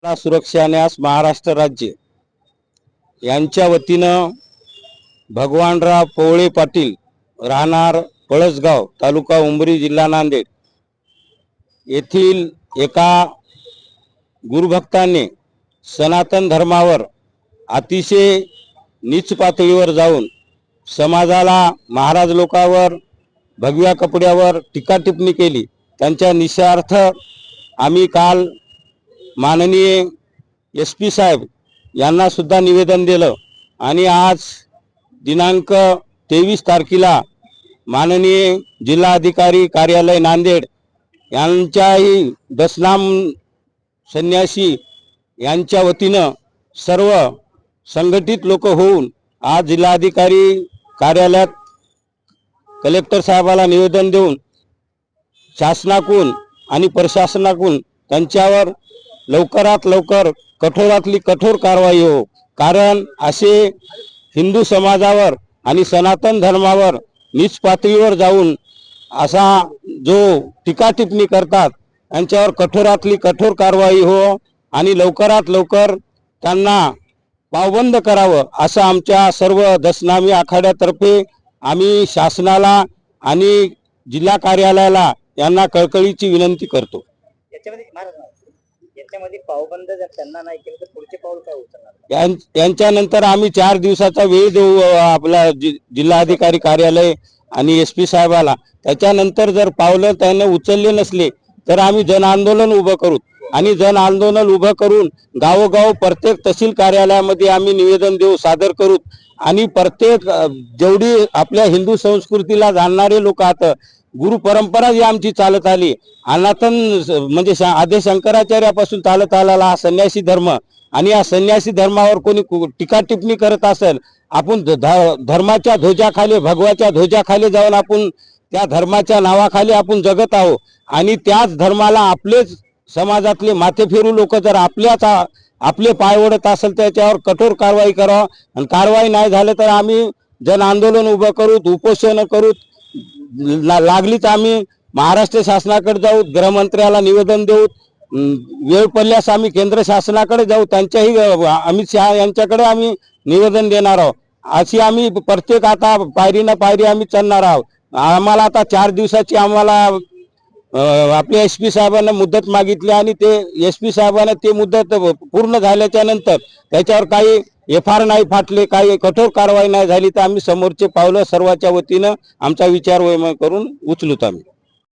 सुरक्षा न्यास महाराष्ट्र राज्य यांच्या वतीनं भगवानराव पोवळे पाटील राहणार पळसगाव तालुका उमरी जिल्हा नांदेड येथील एका गुरुभक्ताने सनातन धर्मावर अतिशय नीच पातळीवर जाऊन समाजाला महाराज लोकांवर भगव्या कपड्यावर टीका टिप्पणी केली। त्यांच्या निषेधार्थ आम्ही काल माननीय SP साहेब यांना सुद्धा निवेदन दिलं आणि आज दिनांक 23 तारखेला माननीय जिल्हाधिकारी कार्यालय नांदेड यांच्याही दशनाम संन्यासी यांच्या वतीनं सर्व संघटित लोक होऊन आज जिल्हाधिकारी कार्यालयात कलेक्टर साहेबाला निवेदन देऊन शासनाकडून आणि प्रशासनाकडून त्यांच्यावर लवकरात लवकर कठोरातली कठोर कारवाई हो। कारण असे हिंदू समाजावर आणि सनातन धर्मावर नीच पातळीवर जाऊन असा जो टीका टिप्पणी करतात त्यांच्यावर कठोरातली कठोर कारवाई हो आणि लवकरात लवकर त्यांना पावबंद करावं असं आमच्या सर्व दशनामी आखाड्यातर्फे आम्ही शासनाला आणि जिल्हा कार्यालयाला यांना कळकळीची विनंती करतो। याच्यामध्ये पावबंद जर त्यांना नाही केलं तर पुढचे पाऊल काय उचलणार? यांच्यानंतर आम्ही 4 दिवसाचा वेळ देऊ आपला जिल्हाधिकारी कार्यालय आणि SP साहेबाला। त्याच्यानंतर जर पावलं त्यांना उचलले नसले तर आम्ही जन आंदोलन उभं करू आणि जन आंदोलन उभं करून गावोगाव प्रत्येक तहसील कार्यालयामध्ये आम्ही निवेदन देऊ सादर करू आणि प्रत्येक जेवढी आपल्या हिंदू संस्कृतीला जाणणारे लोक आहेत गुरु परंपरा जी आमची चालत आली अनातन म्हणजे आद्य शंकराचार्यापासून चालत आलेला हा संन्यासी धर्म आणि या संन्यासी धर्मावर कोणी टीका टिप्पणी करत असेल आपण धर्माच्या ध्वजाखाली भगवाच्या ध्वजाखाली जाऊन आपण त्या धर्माच्या नावाखाली आपण जगत आहोत आणि त्याच धर्माला आपलेच समाजातले माथे फिरू लोक जर आपले पाय ओढत असेल त्याच्यावर कठोर कारवाई करावं आणि कारवाई नाही झालं तर आम्ही जन आंदोलन उभं करू उपोषण करू लागलीच आम्ही महाराष्ट्र शासनाकडे जाऊ गृहमंत्र्याला निवेदन देऊ वेळ पडल्यास आम्ही केंद्र शासनाकडे जाऊ त्यांच्याही अमित शहा यांच्याकडे आम्ही निवेदन देणार आहोत। अशी आम्ही प्रत्येक आता पायरी ना पायरी आम्ही चालणार आहोत। आम्हाला आता 4 दिवसाची आम्हाला आपल्या SP साहेबांना मुदत मागितली आणि ते SP साहेबांना ते मुदत पूर्ण झाल्याच्या नंतर त्याच्यावर काही FR नाही फाटले काही कठोर कारवाई नाही झाली तर आम्ही समोरचे पावलं सर्वांच्या वतीनं आमचा विचार विनिमय करून उचलूत आम्ही।